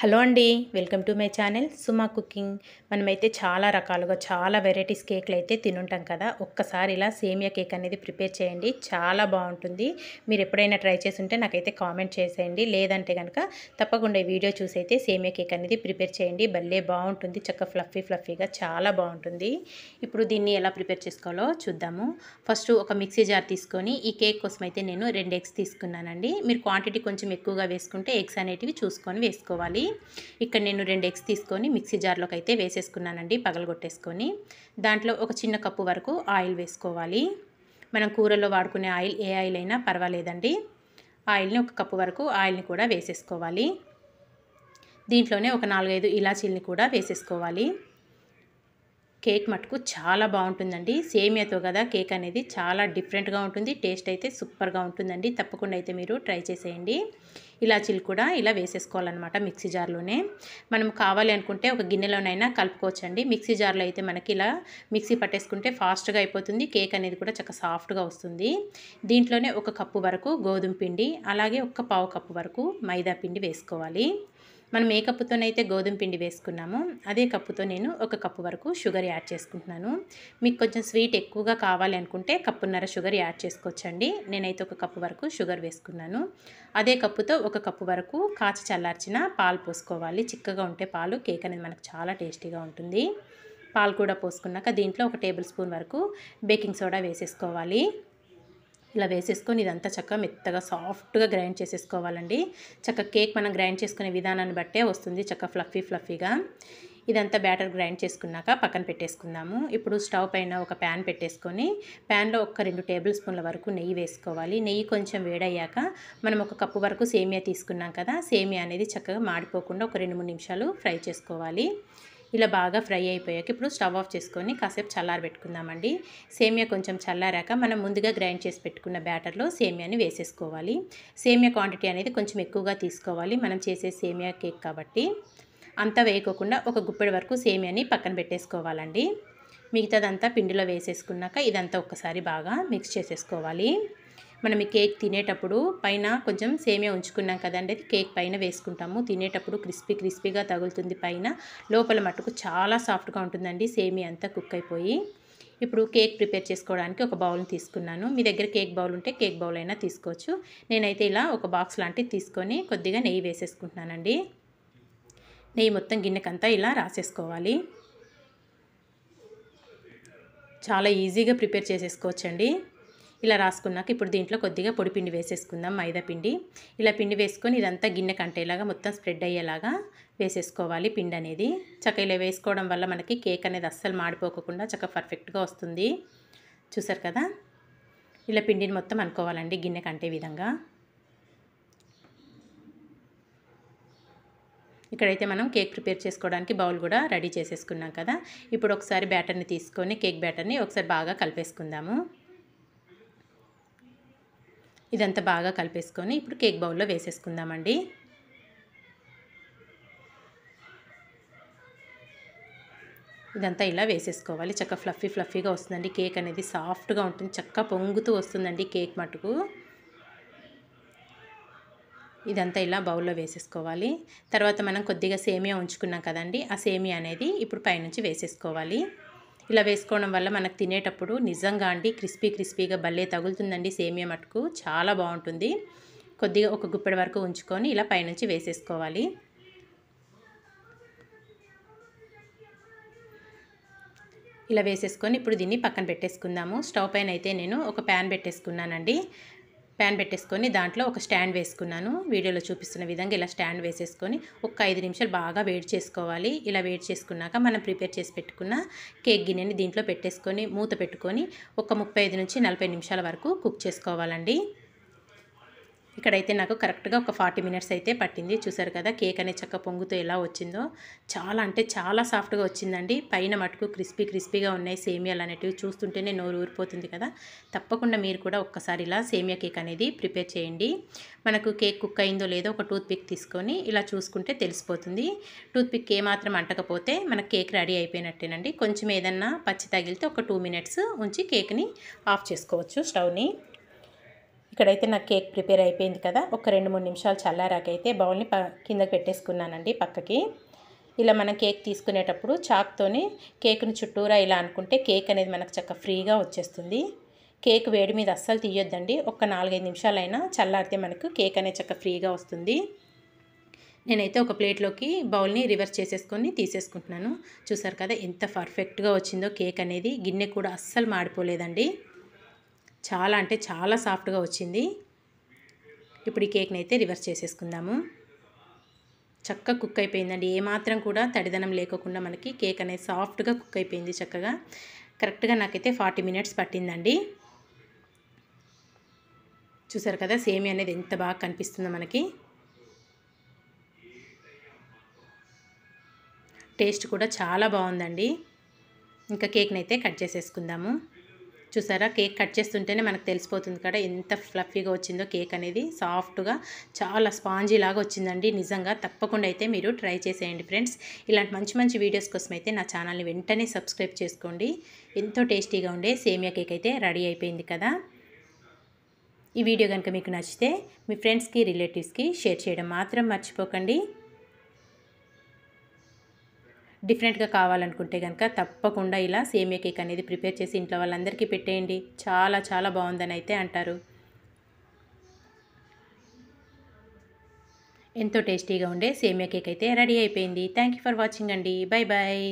Hello అండి, welcome to my channel Suma cooking. మనమైతే చాలా రకాలుగా చాలా వెరైటీస్ కేక్లు అయితే తినుంటాం కదా. ఒక్కసారి ఇలా సేమియా కేక్ అనేది ప్రిపేర్ చేయండి, చాలా బాగుంటుంది. మీరు ఎప్పుడైనా ట్రై చేసి ఉంటే నాకైతే కామెంట్ చేసేయండి. లేదంటే కనుక తప్పకుండా ఈ వీడియో చూసి అయితే సేమియా కేక్ అనేది ప్రిపేర్ చేయండి. భలే బాగుంటుంది, చక్కగా ఫ్లఫీగా చాలా బాగుంటుంది. ఇప్పుడు దీన్ని ఎలా ప్రిపేర్ చేసుకోవాలో చూద్దాము. ఫస్ట్ ఒక మిక్సీ జార్ తీసుకొని ఈ కేక్ కోసం అయితే నేను 2 ఎగ్స్ తీసుకున్నానండి. మీరు క్వాంటిటీ కొంచెం ఎక్కువగా వేసుకుంటే ఎగ్స్ అనేటివి చూసుకొని వేసుకోవాలి. ఇక్కడ నేను 2 ఎగ్స్ తీసుకొని మిక్సీ జార్లోకి అయితే వేసేసుకున్నానండి, పగలగొట్టేసుకొని. దాంట్లో ఒక చిన్న కప్పు వరకు ఆయిల్ వేసుకోవాలి. మనం కూరల్లో వాడుకునే ఆయిల్, ఏ ఆయిల్ అయినా పర్వాలేదండి. ఆయిల్ని ఒక కప్పు వరకు ఆయిల్ని కూడా వేసేసుకోవాలి. దీంట్లోనే ఒక 4-5 ఇలాచీల్ని కూడా వేసేసుకోవాలి. కేక్ మటుకు చాలా బాగుంటుందండి. సేమియాతో కదా కేక్ అనేది చాలా డిఫరెంట్గా ఉంటుంది. టేస్ట్ అయితే సూపర్గా ఉంటుందండి. తప్పకుండా అయితే మీరు ట్రై చేసేయండి. ఇలాచీలు కూడా ఇలా వేసేసుకోవాలన్నమాట మిక్సీ జార్లోనే. మనం కావాలి అనుకుంటే ఒక గిన్నెలోనైనా కలుపుకోవచ్చండి. మిక్సీ జార్లో అయితే మనకి ఇలా మిక్సీ పట్టేసుకుంటే ఫాస్ట్గా అయిపోతుంది. కేక్ అనేది కూడా చక్కగా సాఫ్ట్గా వస్తుంది. దీంట్లోనే ఒక కప్పు వరకు గోధుమ పిండి, అలాగే ఒక పావు కప్పు వరకు మైదా పిండి వేసుకోవాలి. మనం ఏ కప్పుతోనైతే గోధుమ పిండి వేసుకున్నామో అదే కప్పుతో నేను ఒక కప్పు వరకు షుగర్ యాడ్ చేసుకుంటున్నాను. మీకు కొంచెం స్వీట్ ఎక్కువగా కావాలి అనుకుంటే కప్పున్నర షుగర్ యాడ్ చేసుకోవచ్చండి. నేనైతే ఒక కప్పు వరకు షుగర్ వేసుకున్నాను. అదే కప్పుతో ఒక కప్పు వరకు కాచి చల్లార్చిన పాలు పోసుకోవాలి. చిక్కగా ఉంటే పాలు కేక్ అనేది మనకు చాలా టేస్టీగా ఉంటుంది. పాలు కూడా పోసుకున్నాక దీంట్లో ఒక టేబుల్ స్పూన్ వరకు బేకింగ్ సోడా వేసేసుకోవాలి. ఇలా వేసేసుకొని ఇదంతా చక్కగా మెత్తగా సాఫ్ట్గా గ్రైండ్ చేసేసుకోవాలండి. చక్కగా కేక్ మనం గ్రైండ్ చేసుకునే విధానాన్ని బట్టే వస్తుంది, చక్కగా ఫ్లఫీగా. ఇదంతా బ్యాటర్ గ్రైండ్ చేసుకున్నాక పక్కన పెట్టేసుకుందాము. ఇప్పుడు స్టవ్ పైన ఒక ప్యాన్ పెట్టేసుకొని ప్యాన్లో ఒక 2 టేబుల్ స్పూన్ల వరకు నెయ్యి వేసుకోవాలి. నెయ్యి కొంచెం వేడయ్యాక మనం ఒక కప్పు వరకు సేమియా తీసుకున్నాం కదా, సేమియా అనేది చక్కగా మాడిపోకుండా ఒక 2-3 నిమిషాలు ఫ్రై చేసుకోవాలి. ఇలా బాగా ఫ్రై అయిపోయాక ఇప్పుడు స్టవ్ ఆఫ్ చేసుకొని కాసేపు చల్లారబెట్టుకుందామండి. సేమియా కొంచెం చల్లారాక మనం ముందుగా గ్రైండ్ చేసి పెట్టుకున్న బ్యాటర్లో సేమియాని వేసేసుకోవాలి. సేమియా క్వాంటిటీ అనేది కొంచెం ఎక్కువగా తీసుకోవాలి, మనం చేసే సేమియా కేక్ కాబట్టి. అంతా వేయకోకుండా ఒక గుప్పెడు వరకు సేమియాని పక్కన పెట్టేసుకోవాలండి. మిగతాదంతా పిండిలో వేసేసుకున్నాక ఇదంతా ఒక్కసారి బాగా మిక్స్ చేసేసుకోవాలి. మనం ఈ కేక్ తినేటప్పుడు పైన కొంచెం సేమియా ఉంచుకున్నాం కదండి, అది కేక్ పైన వేసుకుంటాము. తినేటప్పుడు క్రిస్పీగా తగులుతుంది పైన, లోపల మట్టుకు చాలా సాఫ్ట్గా ఉంటుందండి సేమియా అంతా కుక్ అయిపోయి. ఇప్పుడు కేక్ ప్రిపేర్ చేసుకోవడానికి ఒక బౌల్ని తీసుకున్నాను. మీ దగ్గర కేక్ బౌల్ ఉంటే కేక్ బౌల్ అయినా తీసుకోవచ్చు. నేనైతే ఇలా ఒక బాక్స్ లాంటిది తీసుకొని కొద్దిగా నెయ్యి వేసేసుకుంటున్నానండి. నెయ్యి మొత్తం గిన్నెకంతా ఇలా రాసేసుకోవాలి. చాలా ఈజీగా ప్రిపేర్ చేసేసుకోవచ్చండి. ఇలా రాసుకున్నాక ఇప్పుడు దీంట్లో కొద్దిగా పొడి పిండి వేసేసుకుందాం, మైదా పిండి. ఇలా పిండి వేసుకొని ఇదంతా గిన్నె కంటేలాగా మొత్తం స్ప్రెడ్ అయ్యేలాగా వేసేసుకోవాలి పిండి అనేది. చక్కగా ఇలా వేసుకోవడం వల్ల మనకి కేక్ అనేది అస్సలు మాడిపోకుండా చక్కగా పర్ఫెక్ట్గా వస్తుంది. చూసారు కదా, ఇలా పిండిని మొత్తం అనుకోవాలండి గిన్నె కంటే విధంగా. ఇక్కడైతే మనం కేక్ ప్రిపేర్ చేసుకోవడానికి బౌల్ కూడా రెడీ చేసేసుకున్నాం కదా. ఇప్పుడు ఒకసారి బ్యాటర్ని తీసుకొని కేక్ బ్యాటర్ని ఒకసారి బాగా కలిపేసుకుందాము. ఇదంతా బాగా కలిపేసుకొని ఇప్పుడు కేక్ బౌల్లో వేసేసుకుందామండి. ఇదంతా ఇలా వేసేసుకోవాలి. చక్కగా ఫ్లఫీగా వస్తుందండి కేక్ అనేది, సాఫ్ట్గా ఉంటుంది, చక్కగా పొంగుతూ వస్తుందండి కేక్ మటుకు. ఇదంతా ఇలా బౌల్లో వేసేసుకోవాలి. తర్వాత మనం కొద్దిగా సేమియా ఉంచుకున్నాం కదండి, ఆ సేమియా అనేది ఇప్పుడు పైనుంచి వేసేసుకోవాలి. ఇలా వేసుకోవడం వల్ల మనకు తినేటప్పుడు నిజంగా అండి క్రిస్పీగా భలే తగులుతుందండి సేమియా మటుకు, చాలా బాగుంటుంది. కొద్దిగా ఒక గుప్పెడు వరకు ఉంచుకొని ఇలా పైనుంచి వేసేసుకోవాలి. ఇలా వేసేసుకొని ఇప్పుడు దీన్ని పక్కన పెట్టేసుకుందాము. స్టవ్ పైన అయితే నేను ఒక ప్యాన్ పెట్టేసుకున్నానండి. ప్యాన్ పెట్టేసుకొని దాంట్లో ఒక స్టాండ్ వేసుకున్నాను. వీడియోలో చూపిస్తున్న విధంగా ఇలా స్టాండ్ వేసేసుకొని ఒక 5 నిమిషాలు బాగా వేడి చేసుకోవాలి. ఇలా వేడి చేసుకున్నాక మనం ప్రిపేర్ చేసి పెట్టుకున్న కేక్ గిన్నెని దీంట్లో పెట్టేసుకొని మూత పెట్టుకొని ఒక 35 నుంచి 40 నిమిషాల వరకు కుక్ చేసుకోవాలండి. ఇక్కడైతే నాకు కరెక్ట్గా ఒక 40 మినిట్స్ అయితే పట్టింది. చూసారు కదా కేక్ అనేది చక్కగా పొంగుతూ ఎలా వచ్చిందో, చాలా అంటే చాలా సాఫ్ట్గా వచ్చిందండి. పైన మటుకు క్రిస్పీగా ఉన్నాయి సేమియాలు అనేటివి, చూస్తుంటేనే నోరు ఊరిపోతుంది కదా. తప్పకుండా మీరు కూడా ఒక్కసారి ఇలా సేమియా కేక్ అనేది ప్రిపేర్ చేయండి. మనకు కేక్ కుక్ అయిందో లేదో ఒక టూత్ పిక్ తీసుకొని ఇలా చూసుకుంటే తెలిసిపోతుంది. టూత్ పిక్ ఏమాత్రం అంటకపోతే మన కేక్ రెడీ అయిపోయినట్టేనండి. కొంచెం ఏదన్నా పచ్చి తగిలితే ఒక 2 మినిట్స్ ఉంచి కేక్ని ఆఫ్ చేసుకోవచ్చు స్టవ్ని. ఇక్కడైతే నాకు కేక్ ప్రిపేర్ అయిపోయింది కదా. ఒక 2-3 నిమిషాలు చల్లారాకైతే బౌల్ని కిందకి పెట్టేసుకున్నానండి పక్కకి. ఇలా మనం కేక్ తీసుకునేటప్పుడు చాక్తోని కేక్ను చుట్టూరా ఇలా అనుకుంటే కేక్ అనేది మనకు చక్కగా ఫ్రీగా వచ్చేస్తుంది. కేక్ వేడి మీద అస్సలు తీయొద్దండి. ఒక 4-5 నిమిషాలైనా చల్లారితే మనకు కేక్ అనేది చక్కగా ఫ్రీగా వస్తుంది. నేనైతే ఒక ప్లేట్లోకి బౌల్ని రివర్స్ చేసేసుకొని తీసేసుకుంటున్నాను. చూసారు కదా ఎంత పర్ఫెక్ట్గా వచ్చిందో కేక్ అనేది. గిన్నె కూడా అస్సలు మాడిపోలేదండి. చాలా అంటే చాలా సాఫ్ట్గా వచ్చింది. ఇప్పుడు ఈ కేక్ని అయితే రివర్స్ చేసేసుకుందాము. చక్కగా కుక్ అయిపోయిందండి. ఏమాత్రం కూడా తడిదనం లేకోకుండా మనకి కేక్ అనేది సాఫ్ట్గా కుక్ అయిపోయింది చక్కగా. కరెక్ట్గా నాకైతే 40 మినిట్స్ పట్టిందండి. చూసారు కదా సేమియా అనేది ఎంత బాగా కనిపిస్తుందో మనకి. టేస్ట్ కూడా చాలా బాగుందండి. ఇంకా కేక్ని అయితే కట్ చేసేసుకుందాము. చూసారా కేక్ కట్ చేస్తుంటేనే మనకు తెలిసిపోతుంది కదా ఎంత ఫ్లఫీగా వచ్చిందో కేక్ అనేది. సాఫ్ట్గా చాలా స్పాంజీ లాగా వచ్చిందండి. నిజంగా తప్పకుండా అయితే మీరు ట్రై చేసేయండి ఫ్రెండ్స్. ఇలాంటి మంచి మంచి వీడియోస్ కోసం అయితే నా ఛానల్ని వెంటనే సబ్స్క్రైబ్ చేసుకోండి. ఎంతో టేస్టీగా ఉండే సేమియా కేక్ అయితే రెడీ అయిపోయింది కదా. ఈ వీడియో కనుక మీకు నచ్చితే మీ ఫ్రెండ్స్కి రిలేటివ్స్కి షేర్ చేయడం మాత్రం మర్చిపోకండి. డిఫరెంట్గా కావాలనుకుంటే కనుక తప్పకుండా ఇలా సేమియా కేక్ అనేది ప్రిపేర్ చేసి ఇంట్లో వాళ్ళందరికీ పెట్టేయండి. చాలా చాలా బాగుందని అయితే అంటారు. ఎంతో టేస్టీగా ఉండే సేమియా కేక్ అయితే రెడీ అయిపోయింది. థ్యాంక్ యూ ఫర్ వాచింగ్ అండి. Bye bye.